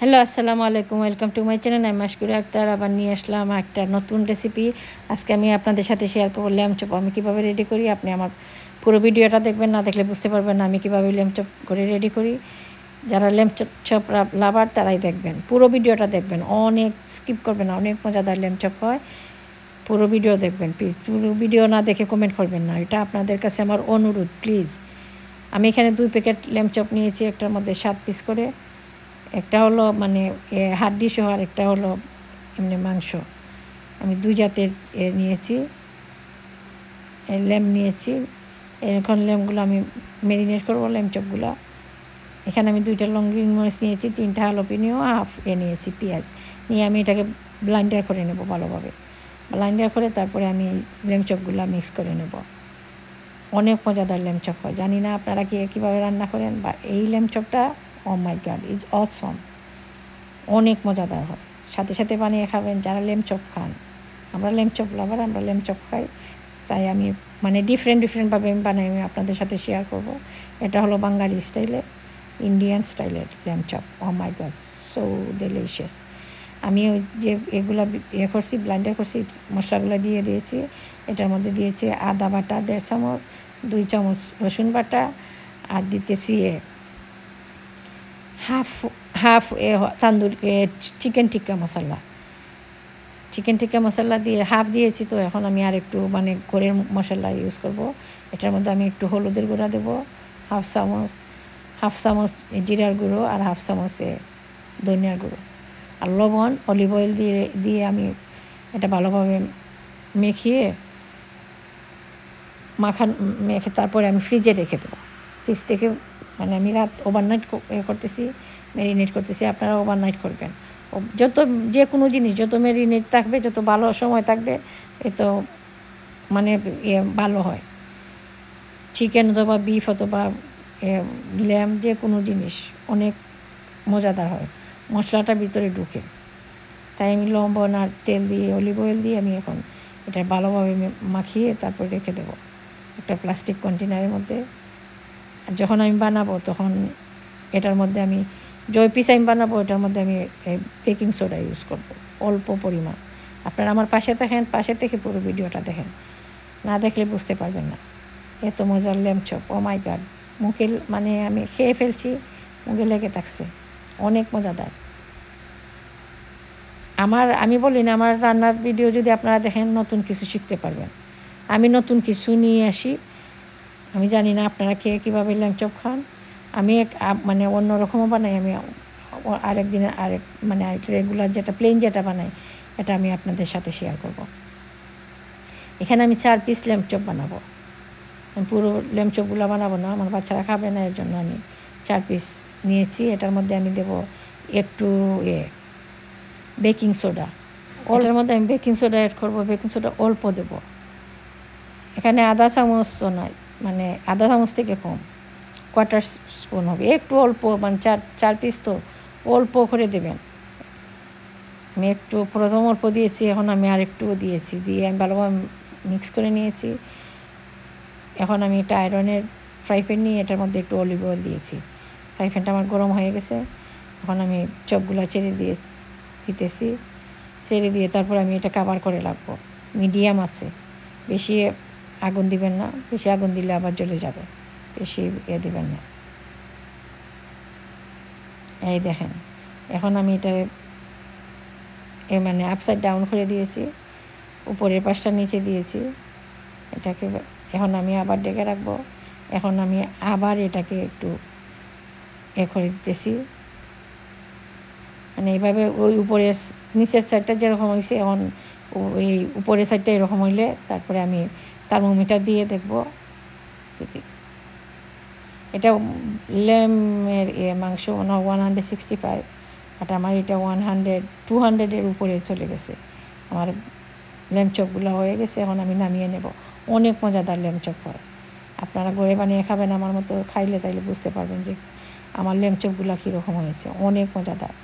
Hello, আসসালামু আলাইকুম। Welcome to my channel. আমি মাশকুরা আক্তার। আবার নিয়ে আসলাম একটা নতুন রেসিপি। আজকে আমি আপনাদের সাথে শেয়ার করব ল্যাম্ব চপ আমি কীভাবে রেডি করি। আপনি আমার পুরো ভিডিওটা দেখবেন, না দেখলে বুঝতে পারবেন না আমি কীভাবে ল্যাম্ব চপ করে রেডি করি। যারা ল্যাম্ব চপ লাভার তারাই দেখবেন, পুরো ভিডিওটা দেখবেন, অনেক স্কিপ করবেন না, অনেক মজাদার ল্যাম্ব চপ হয়। পুরো ভিডিও দেখবেন, পুরো ভিডিও না দেখে কমেন্ট করবেন না, এটা আপনাদের কাছে আমার অনুরোধ প্লিজ। আমি এখানে 2 প্যাকেট ল্যাম্ব চপ নিয়েছি, একটার মধ্যে 7 পিস করে। একটা হলো মানে হাড্ডি সহ, আর একটা হলো এমনি মাংস। আমি 2 জাতের নিয়েছি, ল্যাম্ব নিয়েছি। এখন ল্যাম্বগুলো আমি ম্যারিনেট করবো, ল্যাম্ব চপগুলো। এখানে আমি 2টা লঙ্গিং মরিচ নিয়েছি, 3টা হালাপিনিও, হাফ নিয়েছি পেঁয়াজ নিয়ে আমি এটাকে ব্লাইন্ডার করে নেব ভালোভাবে। ব্লাইন্ডার করে তারপরে আমি ল্যাম্ব চপগুলো মিক্স করে নেব। অনেক মজাদার ল্যাম্ব চপ হয়। জানি না আপনারা কীভাবে রান্না করেন, বা এই ল্যাম্ব চপটা ও মাই গড ইজ অসম, অনেক মজাদার হয়। সাথে সাথে বানিয়ে খাবেন যারা ল্যাম্ব চপ খান। আমরা ল্যাম্ব চপ লাভার, আমরা ল্যাম্ব চপ খাই, তাই আমি মানে ডিফারেন্টভাবে আমি বানাই, আমি আপনাদের সাথে শেয়ার করব। এটা হলো বাঙালি স্টাইলে, ইন্ডিয়ান স্টাইলের ল্যাম্ব চপ। ও মাই গড, সো ডেলিশিয়াস। আমি ওই যে এগুলো করছি, ব্লেন্ডার করছি, মশলাগুলো দিয়ে দিয়েছি। এটার মধ্যে দিয়েছি আদা বাটা 1.5 চামচ, 2 চামচ রসুন বাটা, আর দিতেছি হাফ তান্দুর চিকেন টিক্কা মশলা দিয়ে হাফ দিয়েছি। তো এখন আমি আর একটু মানে ঘরের মশলা ইউজ করব। এটার মধ্যে আমি একটু হলুদের গুঁড়া দেবো, হাফ চামচ জিরার গুঁড়ো, আর হাফ চামচ ধনিয়ার গুঁড়ো, আর লবণ, অলিভ অয়েল দিয়ে আমি এটা ভালোভাবে মেখে তারপরে আমি ফ্রিজে রেখে দেবো। ফ্রিজ থেকে মানে আমি রাত ওভারনাইট করতেছি, ম্যারিনেট করতেছি। আপনারা ওভারনাইট করবেন। যত যে কোনো জিনিস যত ম্যারিনেট থাকবে, যত ভালো সময় থাকবে, এত মানে ভালো হয়। চিকেন অথবা বিফ অথবা ল্যাম্ব, যে কোনো জিনিস অনেক মজাদার হয়, মশলাটা ভিতরে ঢুকে। তাই আমি লবণ আর তেল দিয়ে, অলিভ অয়েল দিয়ে আমি এখন এটা ভালোভাবে মাখিয়ে তারপর রেখে দেবো একটা প্লাস্টিক কন্টেনারের মধ্যে। আর যখন আমি বানাবো তখন এটার মধ্যে আমি পিস আমি বানাবো, এটার মধ্যে আমি বেকিং সোডা ইউজ করব অল্প পরিমাণ। আপনারা আমার পাশে থেকে পুরো ভিডিওটা দেখেন, না দেখলে বুঝতে পারবেন না। এত মজার ল্যাম্ব চপ, ও মাই গড, মুখে মানে আমি খেয়ে ফেলছি, মুখে লেগে থাকছে, অনেক মজাদার। আমি বলি না, আমার রান্নার ভিডিও যদি আপনারা দেখেন নতুন কিছু শিখতে পারবেন। আমি নতুন কিছু নিয়ে আসি। আমি জানি না আপনারা কীভাবে ল্যাম্ব চপ খান। আমি মানে অন্যরকমও বানাই। আমি আরেক রেগুলার যেটা প্লেন যেটা বানাই, এটা আমি আপনাদের সাথে শেয়ার করব। এখানে আমি 4 পিস ল্যাম্ব চপ বানাবো। আমি পুরো ল্যাম্ব চপগুলো বানাবো না, আমার বাচ্চারা খাবে না, এর জন্য আমি 4 পিস নিয়েছি। এটার মধ্যে আমি দেবো একটু বেকিং সোডা। এটার মধ্যে আমি বেকিং সোডা অ্যাড করবো। বেকিং সোডা অল্প দেব, এখানে আধা চামচও নয়, মানে আধা চামচ থেকে কম, কোয়ার্টার স্পুন হবে, একটু অল্প, মানে 4 পিস তো অল্প করে দেবেন। আমি একটু প্রথম অল্প দিয়েছি, এখন আমি আর একটু দিয়েছি, দিয়ে আমি ভালোভাবে মিক্স করে নিয়েছি। এখন আমি একটা আয়রনের ফ্রাই প্যান নিয়ে এটার মধ্যে একটু অলিভ অয়েল দিয়েছি। ফ্রাই প্যানটা আমার গরম হয়ে গেছে। এখন আমি চপগুলো দিতেছি, ছেড়ে দিয়ে তারপর আমি এটা কাভার করে রাখবো। মিডিয়াম আছে, বেশি আগুন দিবেন না, বেশি আগুন দিলে আবার জ্বলে যাবে, বেশি দিবেন না। এই দেখেন, এখন আমি এটা মানে আপসাইড ডাউন করে দিয়েছি, উপরের পাশটা নিচে দিয়েছি। এটাকে এখন আমি আবার ডেকে রাখবো। এখন আমি আবার এটাকে একটু করে দিতেছি, মানে এইভাবে ওই উপরের নিচের সাইডটা যেরকম হয়েছে, এখন ওই উপরের সাইডটা এরকম হইলে তারপরে আমি থার্মোমিটার দিয়ে দেখব। এটা ল্যাম্বের মাংস 165, আর আমার এটা 200-এর উপরে চলে গেছে। আমার ল্যাম্ব চপগুলো হয়ে গেছে, এখন আমি নামিয়ে নেব। অনেক মজাদার ল্যাম্ব চপ হয়। আপনারা ঘরে বানিয়ে খাবেন, আমার মতো খাইলে তাইলে বুঝতে পারবেন যে আমার ল্যাম্ব চপগুলো কীরকম হয়েছে, অনেক মজাদার।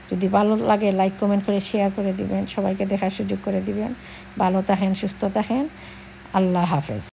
যদি ভালো লাগে লাইক কমেন্ট করে শেয়ার করে দিবেন, সবাইকে দেখার সুযোগ করে দিবেন। ভালো থাকেন, সুস্থ থাকেন, আল্লাহ হাফেজ।